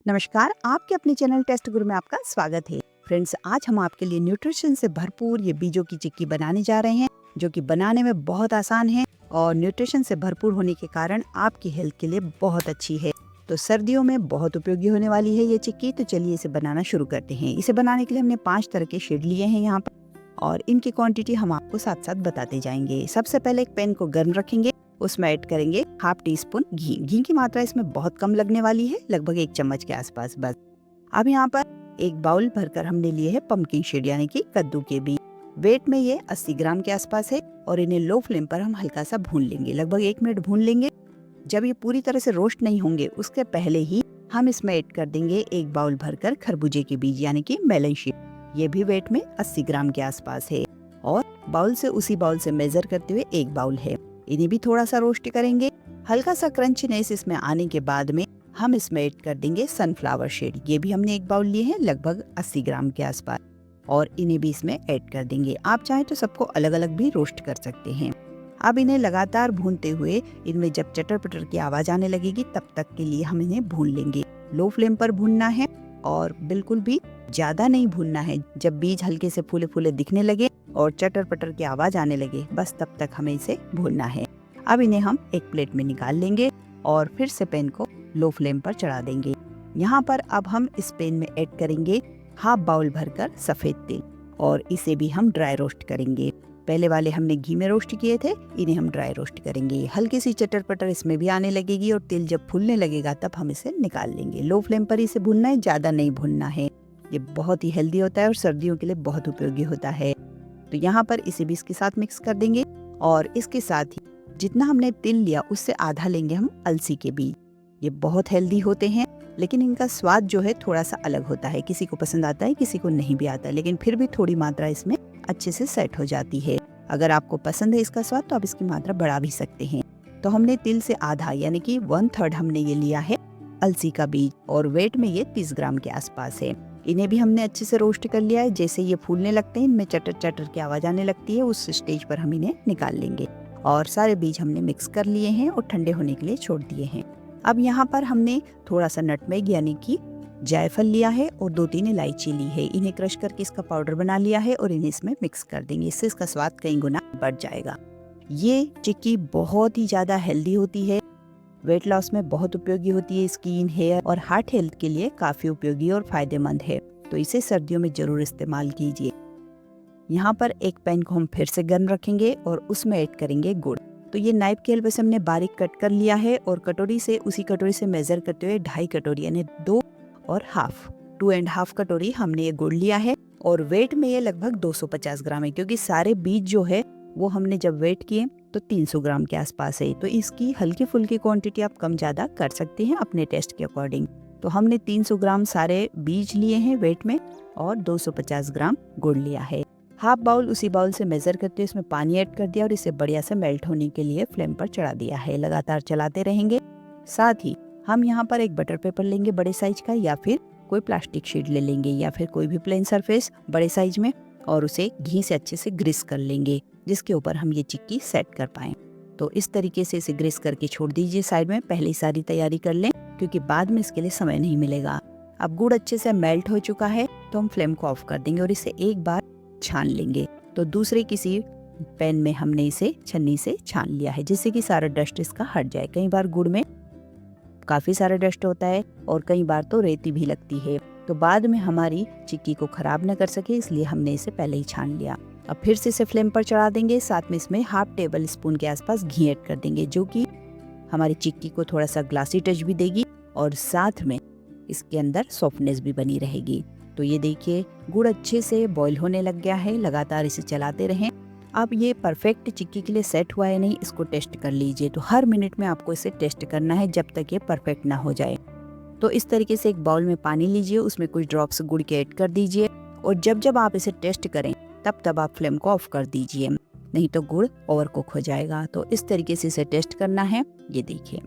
नमस्कार, आपके अपने चैनल टेस्ट गुरु में आपका स्वागत है। फ्रेंड्स, आज हम आपके लिए न्यूट्रिशन से भरपूर ये बीजों की चिक्की बनाने जा रहे हैं, जो कि बनाने में बहुत आसान है और न्यूट्रिशन से भरपूर होने के कारण आपकी हेल्थ के लिए बहुत अच्छी है। तो सर्दियों में बहुत उपयोगी होने वाली है ये चिक्की। तो चलिए इसे बनाना शुरू करते हैं। इसे बनाने के लिए हमने 5 तरह के शेड लिए हैं यहाँ पर, और इनकी क्वांटिटी हम आपको साथ साथ बताते जाएंगे। सबसे पहले एक पैन को गर्म रखेंगे, उसमें ऐड करेंगे हाफ टी स्पून घी। घी की मात्रा इसमें बहुत कम लगने वाली है, लगभग 1 चम्मच के आसपास बस। अब यहाँ पर एक बाउल भरकर हमने लिए है पंपकिन सीड यानी कि कद्दू के बीज। वेट में ये 80 ग्राम के आसपास है और इन्हें लो फ्लेम पर हम हल्का सा भून लेंगे, लगभग 1 मिनट भून लेंगे। जब ये पूरी तरह से रोस्ट नहीं होंगे उसके पहले ही हम इसमें ऐड कर देंगे एक बाउल भरकर खरबूजे के बीज यानी कि मेलन सीड। ये भी वेट में 80 ग्राम के आसपास है और बाउल से उसी बाउल से मेजर करते हुए एक बाउल है। इन्हें भी थोड़ा सा रोस्ट करेंगे। हल्का सा क्रंचीनेस इसमें आने के बाद में हम इसमें ऐड कर देंगे सनफ्लावर सीड। ये भी हमने एक बाउल लिए हैं, लगभग 80 ग्राम के आसपास, और इन्हें भी इसमें ऐड कर देंगे। आप चाहें तो सबको अलग अलग भी रोस्ट कर सकते हैं। अब इन्हें लगातार भूनते हुए इनमें जब चटर पटर की आवाज आने लगेगी तब तक के लिए हम इन्हें भून लेंगे। लो फ्लेम पर भूनना है और बिल्कुल भी ज्यादा नहीं भूनना है। जब बीज हल्के से फूले फूले दिखने लगे और चटर पटर की आवाज आने लगे, बस तब तक हमें इसे भूनना है। अब इन्हें हम एक प्लेट में निकाल लेंगे और फिर से पैन को लो फ्लेम पर चढ़ा देंगे। यहाँ पर अब हम इस पैन में ऐड करेंगे हाफ बाउल भरकर सफेद तिल, और इसे भी हम ड्राई रोस्ट करेंगे। पहले वाले हमने घी में रोस्ट किए थे, इन्हें हम ड्राई रोस्ट करेंगे। हल्की सी चटर पटर इसमें भी आने लगेगी और तिल जब फूलने लगेगा तब हम इसे निकाल लेंगे। लो फ्लेम पर इसे भूनना है, ज्यादा नहीं भूनना है। ये बहुत ही हेल्दी होता है और सर्दियों के लिए बहुत उपयोगी होता है। तो यहाँ पर इसे भी इसके साथ मिक्स कर देंगे और इसके साथ ही जितना हमने तिल लिया उससे आधा लेंगे हम अलसी के बीज। ये बहुत हेल्दी होते हैं, लेकिन इनका स्वाद जो है थोड़ा सा अलग होता है। किसी को पसंद आता है, किसी को नहीं भी आता, लेकिन फिर भी थोड़ी मात्रा इसमें अच्छे से सेट हो जाती है। अगर आपको पसंद है इसका स्वाद तो आप इसकी मात्रा बढ़ा भी सकते हैं। तो हमने तिल से आधा यानी कि 1/3 हमने ये लिया है अलसी का बीज, और वेट में ये 30 ग्राम के आसपास है। इन्हें भी हमने अच्छे से रोस्ट कर लिया है। जैसे ये फूलने लगते हैं, इनमें चटर चटर की आवाज आने लगती है, उस स्टेज पर हम इन्हें निकाल लेंगे। और सारे बीज हमने मिक्स कर लिए हैं और ठंडे होने के लिए छोड़ दिए हैं। अब यहाँ पर हमने थोड़ा सा नटमेग यानी कि जायफल लिया है और 2-3 इलायची ली है। इन्हें क्रश करके इसका पाउडर बना लिया है और इन्हें इसमें मिक्स कर देंगे। इससे इसका स्वाद कई गुना बढ़ जाएगा। ये चिक्की बहुत ही ज्यादा हेल्दी होती है, वेट लॉस में बहुत उपयोगी होती है, स्किन, हेयर और हार्ट हेल्थ के लिए काफी उपयोगी और फायदेमंद है। तो इसे सर्दियों में जरूर इस्तेमाल कीजिए। यहाँ पर एक पैन को हम फिर से गर्म रखेंगे और उसमें ऐड करेंगे गुड़। तो ये नाइफ के हेल्प से हमने बारीक कट कर लिया है और कटोरी से उसी कटोरी से मेजर करते हुए 2.5 कटोरी यानी 2.5 कटोरी हमने ये गुड़ लिया है। और वेट में ये लगभग 250 ग्राम है, क्योंकि सारे बीज जो है वो हमने जब वेट किए तो 300 ग्राम के आसपास है। तो इसकी हल्की फुल्की क्वांटिटी आप कम ज्यादा कर सकते हैं अपने टेस्ट के अकॉर्डिंग। तो हमने 300 ग्राम सारे बीज लिए हैं वेट में और 250 ग्राम गुड़ लिया है। हाफ बाउल उसी बाउल से मेजर करते हुए इसमें पानी ऐड कर दिया और इसे बढ़िया से मेल्ट होने के लिए फ्लेम पर चढ़ा दिया है। लगातार चलाते रहेंगे। साथ ही हम यहाँ पर एक बटर पेपर लेंगे बड़े साइज का, या फिर कोई प्लास्टिक शीट ले लेंगे, या फिर कोई भी प्लेन सरफेस बड़े साइज में, और उसे घी से अच्छे से ग्रीस कर लेंगे, जिसके ऊपर हम ये चिक्की सेट कर पाएं। तो इस तरीके से इसे ग्रीस करके छोड़ दीजिए साइड में। पहले ही सारी तैयारी कर लें, क्योंकि बाद में इसके लिए समय नहीं मिलेगा। अब गुड़ अच्छे से मेल्ट हो चुका है तो हम फ्लेम को ऑफ कर देंगे और इसे एक बार छान लेंगे। तो दूसरे किसी पैन में हमने इसे छन्नी से छान लिया है, जिससे कि सारा डस्ट इसका हट जाए। कई बार गुड़ में काफी सारा डस्ट होता है और कई बार तो रेती भी लगती है, तो बाद में हमारी चिक्की को खराब न कर सके, इसलिए हमने इसे पहले ही छान लिया। अब फिर से इसे फ्लेम पर चढ़ा देंगे। साथ में इसमें हाफ टेबल स्पून के आसपास घी ऐड कर देंगे, जो कि हमारी चिक्की को थोड़ा सा ग्लासी टच भी देगी और साथ में इसके अंदर सॉफ्टनेस भी बनी रहेगी। तो ये देखिए गुड़ अच्छे से बॉईल होने लग गया है। लगातार इसे चलाते रहें। अब ये परफेक्ट चिक्की के लिए सेट हुआ है नहीं, इसको टेस्ट कर लीजिए। तो हर मिनट में आपको इसे टेस्ट करना है जब तक ये परफेक्ट ना हो जाए। तो इस तरीके से एक बाउल में पानी लीजिए, उसमें कुछ ड्रॉप्स गुड़ के ऐड कर दीजिए, और जब जब आप इसे टेस्ट करें तब तब आप फ्लेम को ऑफ कर दीजिए, नहीं तो गुड़ ओवर कुक हो जाएगा। तो इस तरीके से इसे टेस्ट करना है। ये देखिए,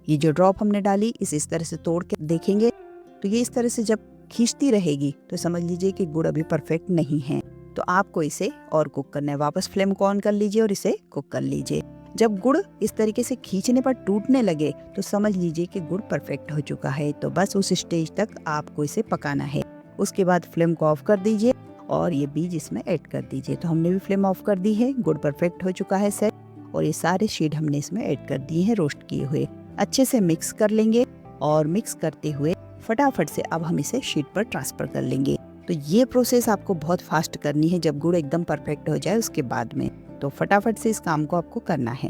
ये जो ड्रॉप हमने डाली इसे इस तरह से तोड़ के देखेंगे, तो ये इस तरह से जब खींचती रहेगी तो समझ लीजिए कि गुड़ अभी परफेक्ट नहीं है। तो आपको इसे और कुक करना है। वापस फ्लेम को ऑन कर लीजिए और इसे कुक कर लीजिए। जब गुड़ इस तरीके से खींचने पर टूटने लगे तो समझ लीजिए कि गुड़ परफेक्ट हो चुका है। तो बस उस स्टेज तक आपको इसे पकाना है। उसके बाद फ्लेम को ऑफ कर दीजिए और ये बीज इसमें ऐड कर दीजिए। तो हमने भी फ्लेम ऑफ कर दी है। गुड़ परफेक्ट हो चुका है सेट और ये सारे सीड हमने इसमें ऐड कर दिए हैं रोस्ट किए हुए। अच्छे से मिक्स कर लेंगे और मिक्स करते हुए फटाफट से अब हम इसे शीट पर ट्रांसफर कर लेंगे। तो ये प्रोसेस आपको बहुत फास्ट करनी है जब गुड़ एकदम परफेक्ट हो जाए उसके बाद में। तो फटाफट से इस काम को आपको करना है।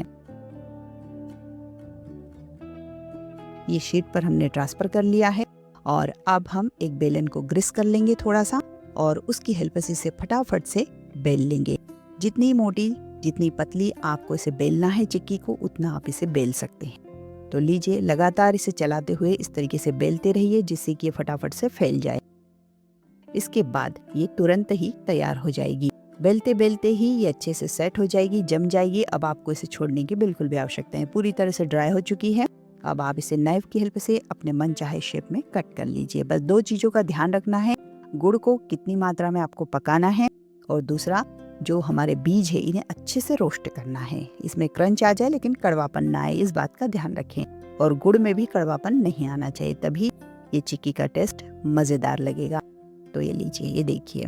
ये शीट पर हमने ट्रांसफर कर लिया है और अब हम एक बेलन को ग्रीस कर लेंगे थोड़ा सा और उसकी हेल्प से इसे फटाफट से बेल लेंगे। जितनी मोटी जितनी पतली आपको इसे बेलना है चिक्की को, उतना आप इसे बेल सकते हैं। तो लीजिए, लगातार इसे चलाते हुए इस तरीके से बेलते रहिए जिससे कि ये फटाफट से फैल जाए। इसके बाद ये तुरंत ही तैयार हो जाएगी। बेलते बेलते ही ये अच्छे से सेट हो जाएगी, जम जाएगी। अब आपको इसे छोड़ने की बिल्कुल भी आवश्यकता है। पूरी तरह से ड्राई हो चुकी है। अब आप इसे नाइफ की हेल्प से अपने मन चाहे शेप में कट कर लीजिए। बस 2 चीजों का ध्यान रखना है, गुड़ को कितनी मात्रा में आपको पकाना है और दूसरा जो हमारे बीज है इन्हें अच्छे से रोस्ट करना है। इसमें क्रंच आ जाए लेकिन कड़वापन ना आए, इस बात का ध्यान रखें। और गुड़ में भी कड़वापन नहीं आना चाहिए, तभी ये चिक्की का टेस्ट मजेदार लगेगा। तो ये लीजिए, ये देखिए,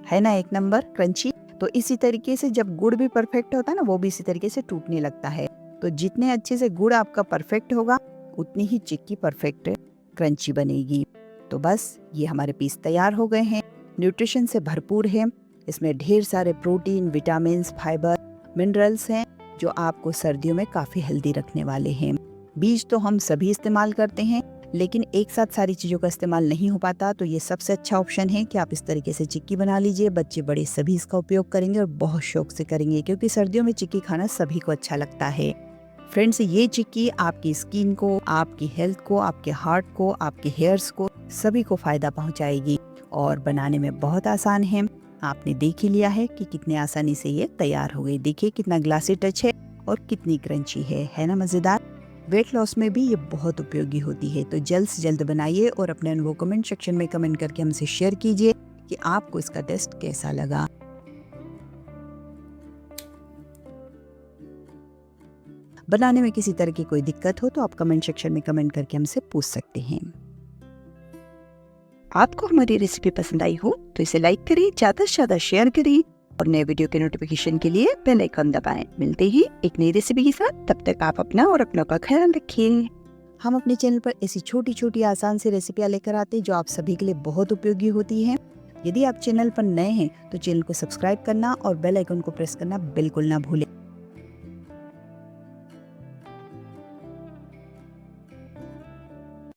है ना एक नंबर क्रंची। तो इसी तरीके से जब गुड़ भी परफेक्ट होता है ना, वो भी इसी तरीके से टूटने लगता है। तो जितने अच्छे से गुड़ आपका परफेक्ट होगा उतनी ही चिक्की परफेक्ट क्रंची बनेगी। तो बस ये हमारे पीस तैयार हो गए हैं। न्यूट्रिशन से भरपूर है। इसमें ढेर सारे प्रोटीन, विटामिन, फाइबर, मिनरल्स हैं जो आपको सर्दियों में काफी हेल्दी रखने वाले हैं। बीज तो हम सभी इस्तेमाल करते हैं, लेकिन एक साथ सारी चीज़ों का इस्तेमाल नहीं हो पाता। तो ये सबसे अच्छा ऑप्शन है कि आप इस तरीके से चिक्की बना लीजिए। बच्चे बड़े सभी इसका उपयोग करेंगे और बहुत शौक से करेंगे, क्योंकि सर्दियों में चिक्की खाना सभी को अच्छा लगता है। फ्रेंड्स, ये चिक्की आपकी स्किन को, आपकी हेल्थ को, आपके हार्ट को, आपके हेयर्स को, सभी को फायदा पहुंचाएगी और बनाने में बहुत आसान है। आपने देख ही लिया है कि कितने आसानी से ये तैयार हो गई। देखिए कितना ग्लासी टच है और कितनी क्रंची है ना मजेदार। वेट लॉस में भी ये बहुत उपयोगी होती है। तो जल्द से जल्द बनाइए और अपने अनुभव कमेंट सेक्शन में कमेंट करके हमसे शेयर कीजिए कि आपको इसका टेस्ट कैसा लगा। बनाने में किसी तरह की कोई दिक्कत हो तो आप कमेंट सेक्शन में कमेंट करके हमसे पूछ सकते हैं। आपको हमारी रेसिपी पसंद आई हो तो इसे लाइक करें, ज्यादा से ज्यादा शेयर करें और नए वीडियो के नोटिफिकेशन के लिए बेल आइकन दबाएं। मिलते ही एक नई रेसिपी के साथ, तब तक आप अपना और अपनों का ख्याल रखिए। हम अपने चैनल पर ऐसी छोटी छोटी आसान सी रेसिपियां लेकर आते हैं जो आप सभी के लिए बहुत उपयोगी होती हैं। यदि आप चैनल पर नए हैं तो चैनल को सब्सक्राइब करना और बेल आइकन को प्रेस करना बिल्कुल ना भूलें।